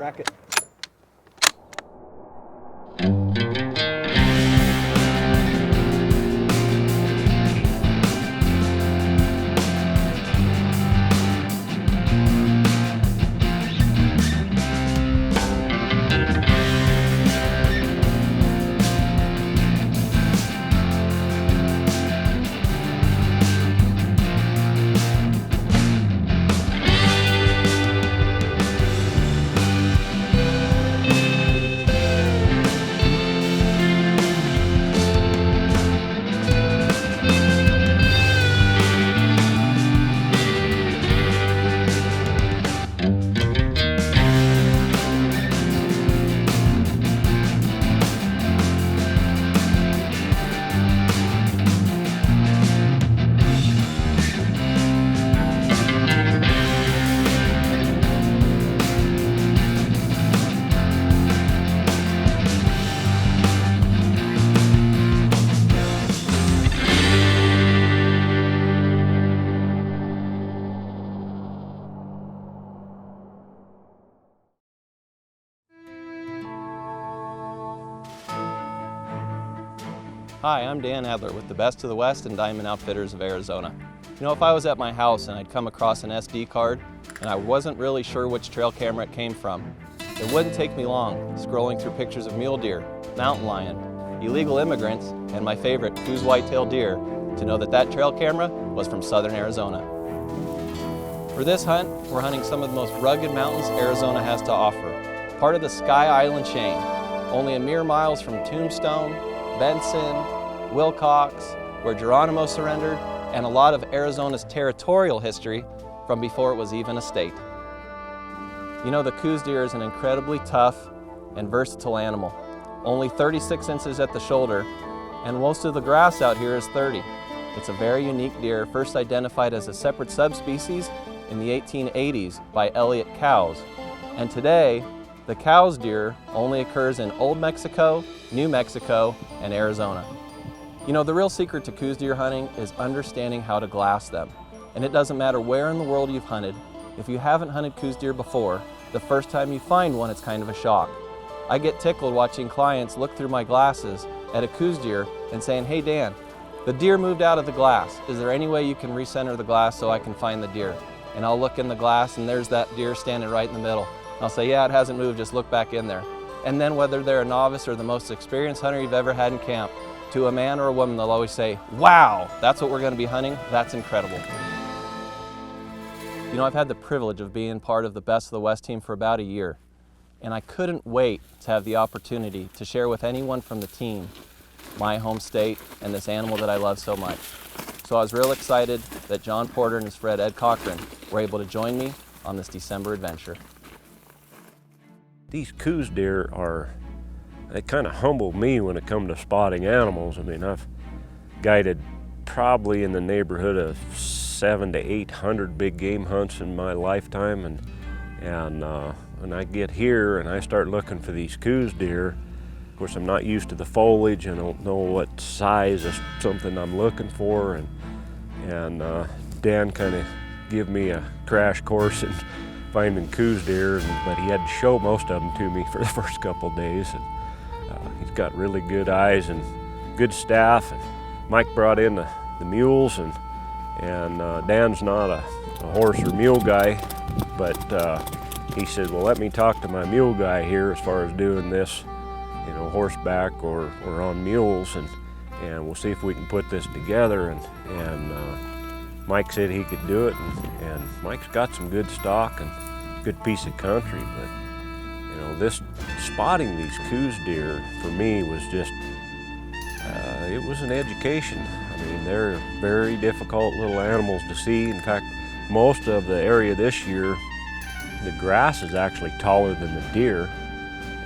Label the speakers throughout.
Speaker 1: Rack it.
Speaker 2: Hi, I'm Dan Adler with the Best of the West and Diamond Outfitters of Arizona. You know, if I was at my house and I'd come across an SD card and I wasn't really sure which trail camera it came from, it wouldn't take me long scrolling through pictures of mule deer, mountain lion, illegal immigrants, and my favorite Coues white-tailed deer to know that that trail camera was from southern Arizona. For this hunt, we're hunting some of the most rugged mountains Arizona has to offer, part of the Sky Island chain, only a mere miles from Tombstone, Benson, Wilcox, where Geronimo surrendered, and a lot of Arizona's territorial history from before it was even a state. You know, the Coues deer is an incredibly tough and versatile animal. Only 36 inches at the shoulder, and most of the grass out here is 30. It's a very unique deer, first identified as a separate subspecies in the 1880s by Elliott Coues. And today, the Coues deer only occurs in Old Mexico, New Mexico, and Arizona. You know, the real secret to Coues deer hunting is understanding how to glass them. And it doesn't matter where in the world you've hunted, if you haven't hunted Coues deer before, the first time you find one, it's kind of a shock. I get tickled watching clients look through my glasses at a Coues deer and saying, "Hey Dan, the deer moved out of the glass. Is there any way you can recenter the glass so I can find the deer?" And I'll look in the glass and there's that deer standing right in the middle. I'll say, "Yeah, it hasn't moved, just look back in there." And then whether they're a novice or the most experienced hunter you've ever had in camp, to a man or a woman, they'll always say, "Wow, that's what we're going to be hunting? That's incredible." You know, I've had the privilege of being part of the Best of the West team for about a year, and I couldn't wait to have the opportunity to share with anyone from the team my home state and this animal that I love so much. So I was real excited that John Porter and his friend Ed Cochran were able to join me on this December adventure.
Speaker 3: These Coues deer they kind of humble me when it comes to spotting animals. I mean, I've guided probably in the neighborhood of 700 to 800 big game hunts in my lifetime, and when I get here and I start looking for these Coues deer, of course I'm not used to the foliage and don't know what size is something I'm looking for, and Dan kind of give me a crash course in finding Coues deer, but he had to show most of them to me for the first couple of days. And he's got really good eyes and good staff. And Mike brought in the mules, and Dan's not a horse or mule guy, but he said, "Well, let me talk to my mule guy here as far as doing this, you know, horseback or on mules, and we'll see if we can put this together." And Mike said he could do it, and Mike's got some good stock and good piece of country. But you know, this spotting these Coues deer for me was just it was an education. I mean, they're very difficult little animals to see. In fact, most of the area this year, the grass is actually taller than the deer,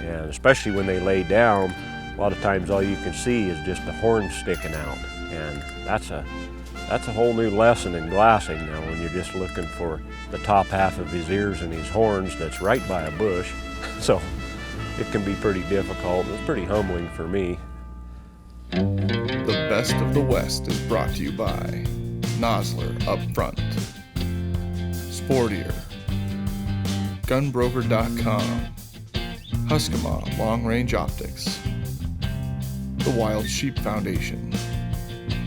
Speaker 3: and especially when they lay down, a lot of times all you can see is just the horns sticking out, and that's a whole new lesson in glassing now, when you're just looking for the top half of his ears and his horns that's right by a bush. So it can be pretty difficult. It's pretty humbling for me.
Speaker 4: The Best of the West is brought to you by Nosler Up Front, Sportier, Gunbroker.com, Huskama Long Range Optics, the Wild Sheep Foundation,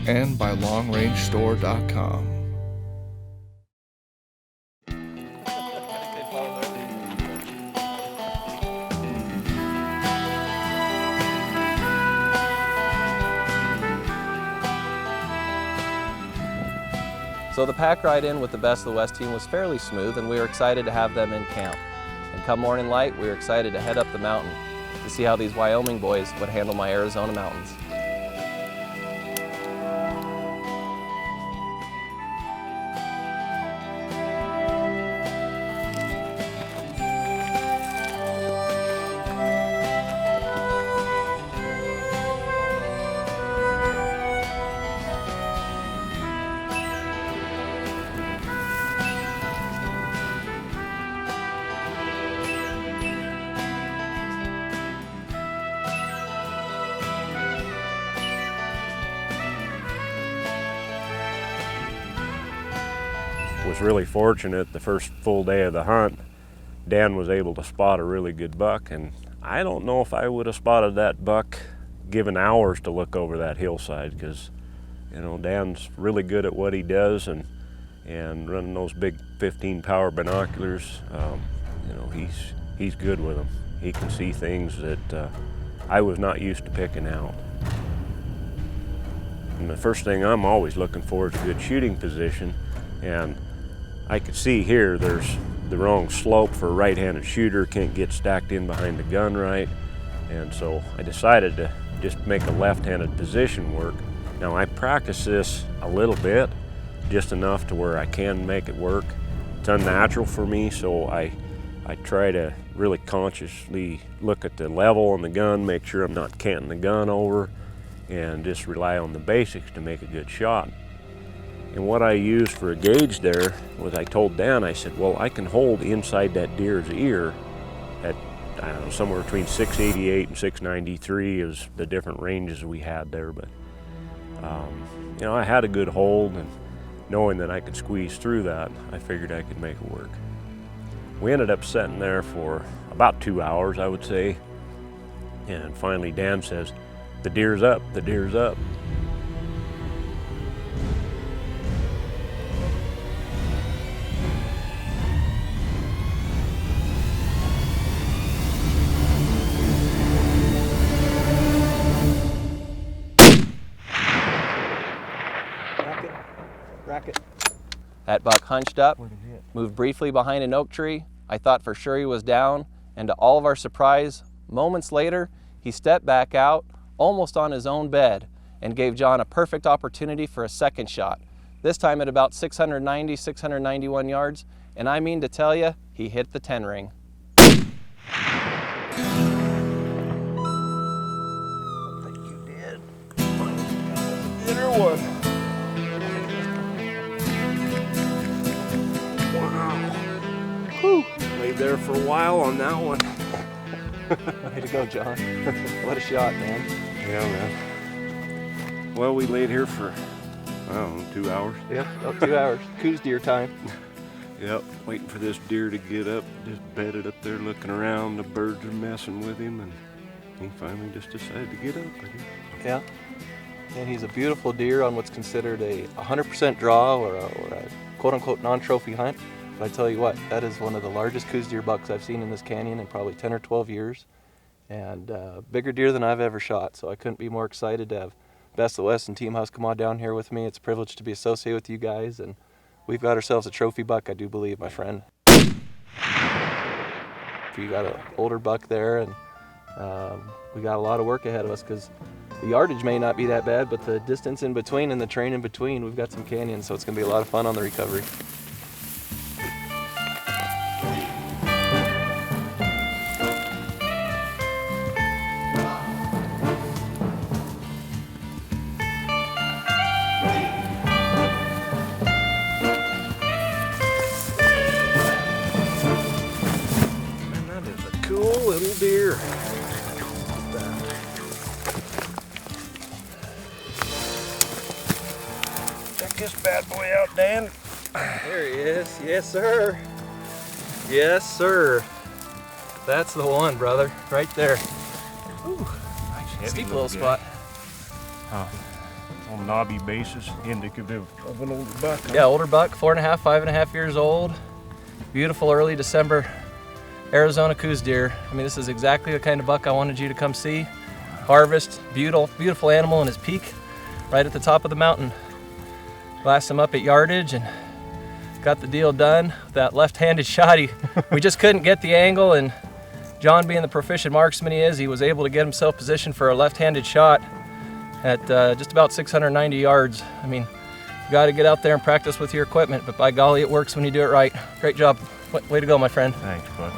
Speaker 4: and by LongRangeStore.com.
Speaker 2: So the pack ride in with the Best of the West team was fairly smooth, and we were excited to have them in camp. And come morning light, we were excited to head up the mountain to see how these Wyoming boys would handle my Arizona mountains.
Speaker 3: Was really fortunate the first full day of the hunt. Dan was able to spot a really good buck, and I don't know if I would have spotted that buck given hours to look over that hillside, because you know Dan's really good at what he does, and running those big 15 power binoculars, you know, he's good with them. He can see things that I was not used to picking out. And the first thing I'm always looking for is a good shooting position, and I could see here there's the wrong slope for a right-handed shooter, can't get stacked in behind the gun right, and so I decided to just make a left-handed position work. Now I practice this a little bit, just enough to where I can make it work. It's unnatural for me, so I try to really consciously look at the level on the gun, make sure I'm not canting the gun over, and just rely on the basics to make a good shot. And what I used for a gauge there was, I told Dan, I said, well, I can hold inside that deer's ear at, I don't know, somewhere between 688 and 693 is the different ranges we had there. But, you know, I had a good hold, and knowing that I could squeeze through that, I figured I could make it work. We ended up sitting there for about 2 hours, I would say. And finally Dan says, the deer's up, the deer's up.
Speaker 2: Racket. That buck hunched up, moved briefly behind an oak tree. I thought for sure he was down, and to all of our surprise, moments later, he stepped back out, almost on his own bed, and gave John a perfect opportunity for a second shot, this time at about 690, 691 yards, and I mean to tell you, he hit the 10 ring.
Speaker 3: I think you did. Dinner one. Whew. Laid there for a while on that one.
Speaker 2: Way to go, John. What a shot, man.
Speaker 3: Yeah, man. Well, we laid here for, I don't know, 2 hours.
Speaker 2: Yeah, about 2 hours. Coues deer time.
Speaker 3: Yep, waiting for this deer to get up, just bedded up there looking around. The birds are messing with him, and he finally just decided to get up, I guess.
Speaker 2: Yeah. And he's a beautiful deer on what's considered a 100% draw or a quote-unquote non-trophy hunt. But I tell you what, that is one of the largest Coues deer bucks I've seen in this canyon in probably 10 or 12 years. And bigger deer than I've ever shot. So I couldn't be more excited to have Best of the West and Team Huskama down here with me. It's a privilege to be associated with you guys. And we've got ourselves a trophy buck, I do believe, my friend. You got an older buck there, and we got a lot of work ahead of us, because the yardage may not be that bad, but the distance in between and the terrain in between, we've got some canyons, so it's going to be a lot of fun on the recovery.
Speaker 3: Man, that is a cool little deer. Check this bad boy out, Dan.
Speaker 2: There he is. Yes, sir. Yes, sir. That's the one, brother, right there. Ooh,
Speaker 1: Nice
Speaker 2: steep
Speaker 1: heavy
Speaker 2: little spot.
Speaker 1: On knobby basis, indicative of an older buck. Huh?
Speaker 2: Yeah, older buck, 4.5, 5.5 years old. Beautiful early December Arizona Coues deer. I mean, this is exactly the kind of buck I wanted you to come see. Harvest, beautiful animal in his peak, right at the top of the mountain. Glassed him up at yardage and got the deal done. That left-handed shot, we just couldn't get the angle, and John, being the proficient marksman he is, he was able to get himself positioned for a left-handed shot at just about 690 yards. I mean, you got to get out there and practice with your equipment, but by golly, it works when you do it right. Great job. Way to go, my friend.
Speaker 1: Thanks, bud.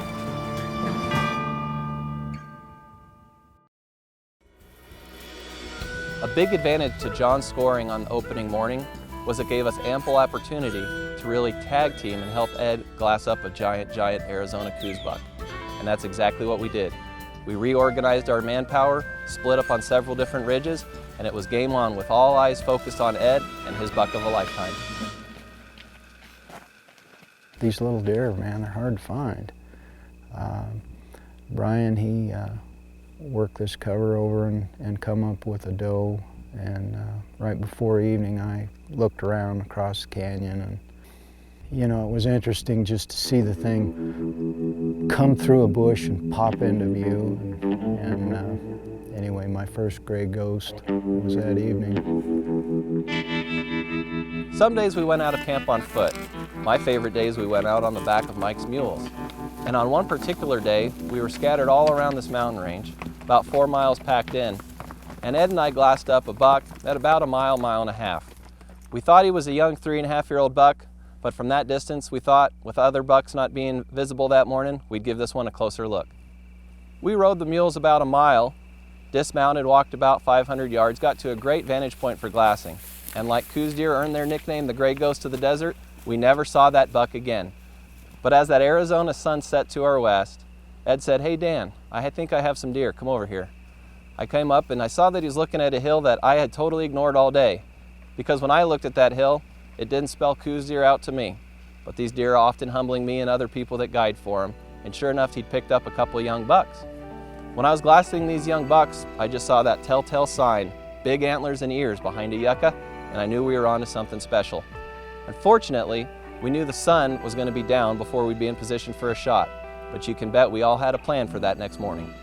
Speaker 2: A big advantage to John's scoring on opening morning was it gave us ample opportunity to really tag team and help Ed glass up a giant Arizona Coues buck. And that's exactly what we did. We reorganized our manpower, split up on several different ridges, and it was game on with all eyes focused on Ed and his buck of a lifetime.
Speaker 5: These little deer, man, they're hard to find. Brian, he worked this cover over and come up with a doe, and right before evening I looked around across the canyon, and you know, it was interesting just to see the thing come through a bush and pop into view. And anyway, my first gray ghost was that evening.
Speaker 2: Some days we went out of camp on foot. My favorite days we went out on the back of Mike's mules. And on one particular day, we were scattered all around this mountain range, about 4 miles packed in, and Ed and I glassed up a buck at about a mile and a half. We thought he was a young 3.5-year-old buck, but from that distance, we thought, with other bucks not being visible that morning, we'd give this one a closer look. We rode the mules about a mile, dismounted, walked about 500 yards, got to a great vantage point for glassing. And like Coues deer earned their nickname, the Gray Ghost of the Desert, we never saw that buck again. But as that Arizona sun set to our west, Ed said, "Hey Dan, I think I have some deer, come over here." I came up and I saw that he was looking at a hill that I had totally ignored all day. Because when I looked at that hill, it didn't spell Coues deer out to me. But these deer are often humbling me and other people that guide for them, and sure enough, he'd picked up a couple of young bucks. When I was glassing these young bucks, I just saw that telltale sign, big antlers and ears behind a yucca, and I knew we were onto something special. Unfortunately, we knew the sun was going to be down before we'd be in position for a shot, but you can bet we all had a plan for that next morning.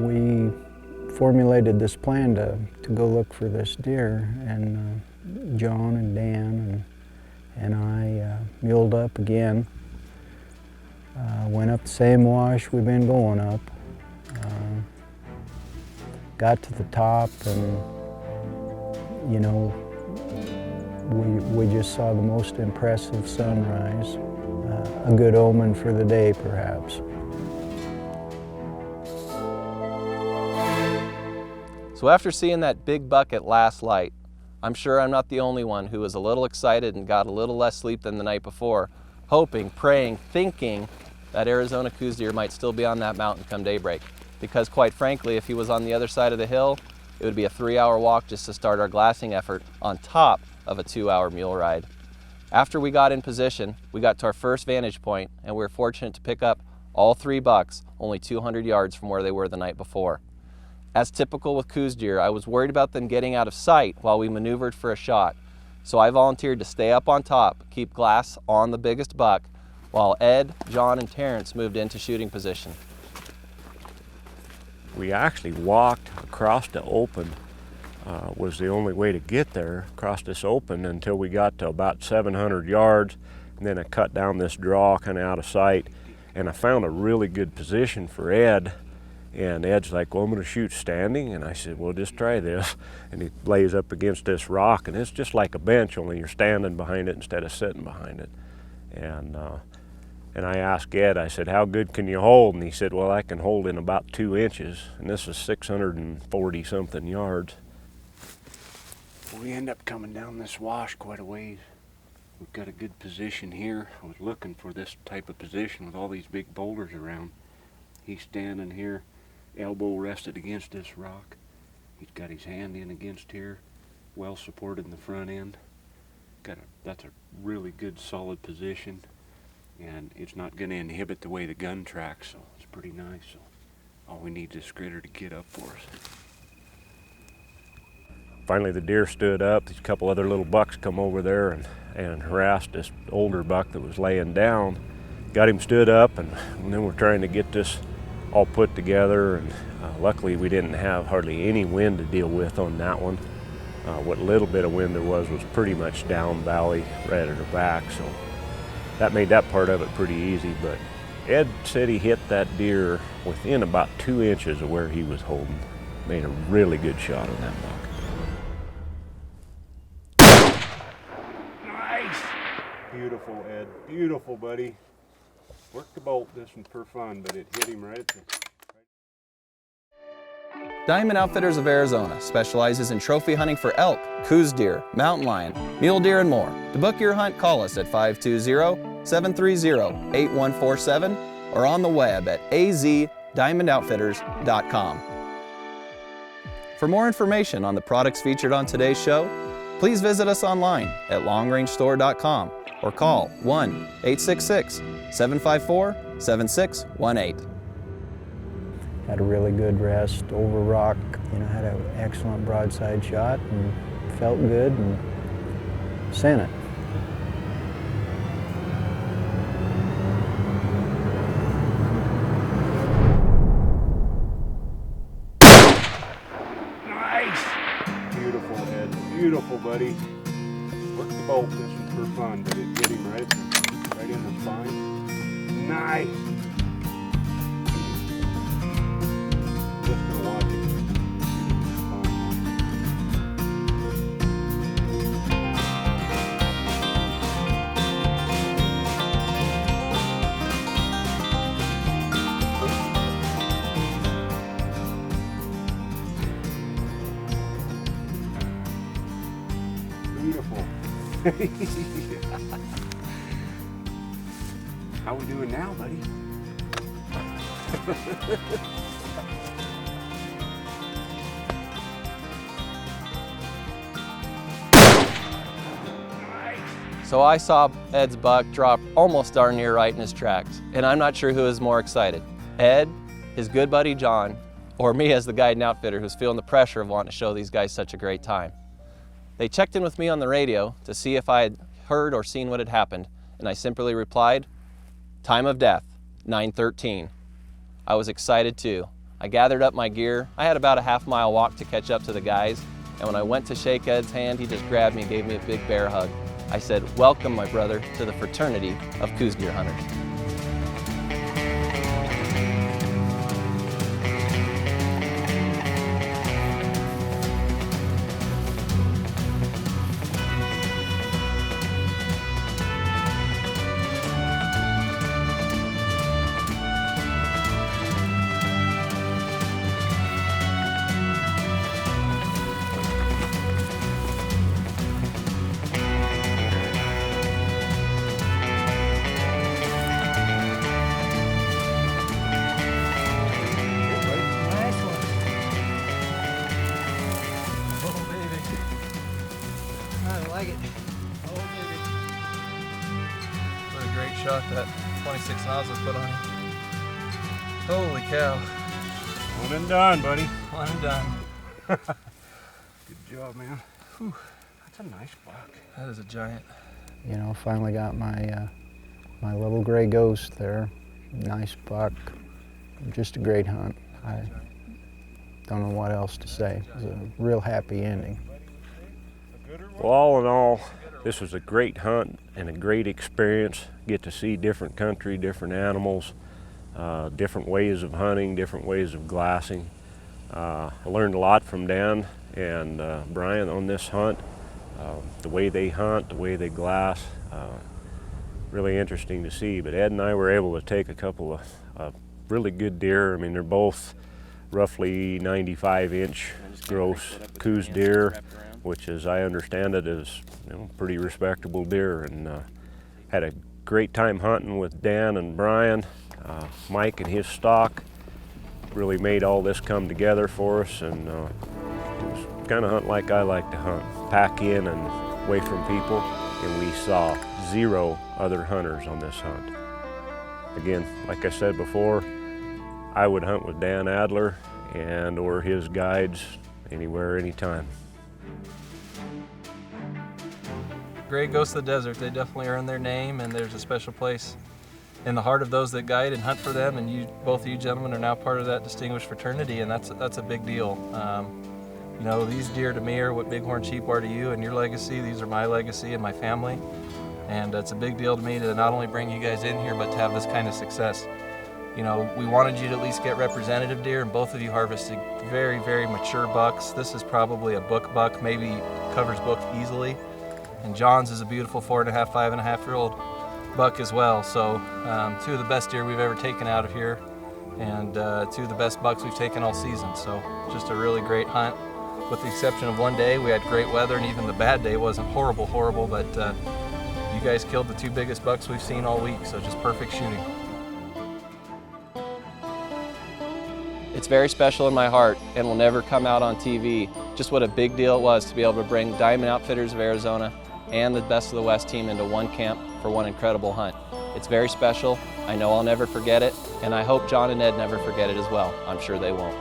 Speaker 5: We formulated this plan to go look for this deer, and John and Dan and I muled up again. Went up the same wash we've been going up. Got to the top, and you know, we just saw the most impressive sunrise. A good omen for the day, perhaps.
Speaker 2: So after seeing that big buck at last light, I'm sure I'm not the only one who was a little excited and got a little less sleep than the night before, hoping, praying, thinking that Arizona Coues deer might still be on that mountain come daybreak. Because quite frankly, if he was on the other side of the hill, it would be a 3-hour walk just to start our glassing effort on top of a 2-hour mule ride. After we got in position, we got to our first vantage point, and we were fortunate to pick up all 3 bucks only 200 yards from where they were the night before. As typical with Coues deer, I was worried about them getting out of sight while we maneuvered for a shot. So I volunteered to stay up on top, keep glass on the biggest buck, while Ed, John, and Terrence moved into shooting position.
Speaker 3: We actually walked across the open, was the only way to get there, across this open until we got to about 700 yards, and then I cut down this draw kind of out of sight, and I found a really good position for Ed. And Ed's like, "Well, I'm gonna shoot standing," and I said, "Well, just try this." And he lays up against this rock, and it's just like a bench, only you're standing behind it instead of sitting behind it. And I asked Ed, I said, "How good can you hold?" And he said, "Well, I can hold in about 2 inches," and this is 640 something yards. We end up coming down this wash quite a ways. We've got a good position here. I was looking for this type of position with all these big boulders around. He's standing here, elbow rested against this rock. He's got his hand in against here, well supported in the front end. That's a really good solid position. and it's not going to inhibit the way the gun tracks, so it's pretty nice. So all we need is this critter to get up for us. Finally the deer stood up. These couple other little bucks come over there and harassed this older buck that was laying down. Got him stood up, and then we're trying to get this all put together, and luckily we didn't have hardly any wind to deal with on that one. What little bit of wind there was pretty much down valley right at her back, so that made that part of it pretty easy. But Ed said he hit that deer within about 2 inches of where he was holding. Made a really good shot on that buck. Nice! Beautiful, Ed. Beautiful, buddy. Worked the bolt this one for fun, but it hit him right at the...
Speaker 2: Diamond Outfitters of Arizona specializes in trophy hunting for elk, Coues deer, mountain lion, mule deer, and more. To book your hunt, call us at 520-730-8147 or on the web at azdiamondoutfitters.com. For more information on the products featured on today's show, please visit us online at longrangestore.com or call 1-866-754-7618.
Speaker 5: Had a really good rest over rock, had an excellent broadside shot and felt good and sent it.
Speaker 3: Nice! Beautiful, Ed. Beautiful, buddy. Worked the bolt this one for fun, but it hit him right in the spine. Nice! Just gonna watch it. Beautiful. How we doing now, buddy?
Speaker 2: So I saw Ed's buck drop almost darn near right in his tracks, and I'm not sure who is more excited, Ed, his good buddy John, or me as the guide and outfitter who's feeling the pressure of wanting to show these guys such a great time. They checked in with me on the radio to see if I had heard or seen what had happened, and I simply replied, time of death, 9:13. I was excited too. I gathered up my gear. I had about a half-mile walk to catch up to the guys, and when I went to shake Ed's hand, he just grabbed me and gave me a big bear hug. I said, welcome, my brother, to the fraternity of Coues deer hunters. Shot that 26 nozzle put on him. Holy cow.
Speaker 3: One and done, buddy.
Speaker 2: One and done.
Speaker 3: Good job, man. Whew. That's a nice buck.
Speaker 2: That is a giant.
Speaker 5: Finally got my my little gray ghost there. Nice buck. Just a great hunt. I don't know what else to say. It was a real happy ending.
Speaker 3: Well, all in all, this was a great hunt and a great experience. Get to see different country, different animals, different ways of hunting, different ways of glassing. I learned a lot from Dan and Brian on this hunt. The way they hunt, the way they glass, really interesting to see. But Ed and I were able to take a couple of really good deer. I mean, they're both roughly 95-inch gross Coues deer, which, as I understand it, is pretty respectable deer. And had a great time hunting with Dan and Brian. Mike and his stock really made all this come together for us, and it was kind of hunt like I like to hunt. Pack in and away from people, and we saw 0 other hunters on this hunt. Again, like I said before, I would hunt with Dan Adler and or his guides anywhere, anytime.
Speaker 2: Great Ghosts of the Desert, they definitely earn their name, and there's a special place in the heart of those that guide and hunt for them, and you, both of you gentlemen, are now part of that distinguished fraternity, and that's a big deal. You know, these deer to me are what bighorn sheep are to you and your legacy. These are my legacy and my family, and it's a big deal to me to not only bring you guys in here, but to have this kind of success. You know, we wanted you to at least get representative deer, and both of you harvested very, very mature bucks. This is probably a book buck, maybe covers book easily. And John's is a beautiful 4.5, 5.5-year-old buck as well. So two of the best deer we've ever taken out of here, and two of the best bucks we've taken all season. So just a really great hunt. With the exception of one day, we had great weather, and even the bad day wasn't horrible, but you guys killed the two biggest bucks we've seen all week, so just perfect shooting. It's very special in my heart and will never come out on TV. Just what a big deal it was to be able to bring Diamond Outfitters of Arizona and the Best of the West team into one camp for one incredible hunt. It's very special. I know I'll never forget it, and I hope John and Ed never forget it as well. I'm sure they won't.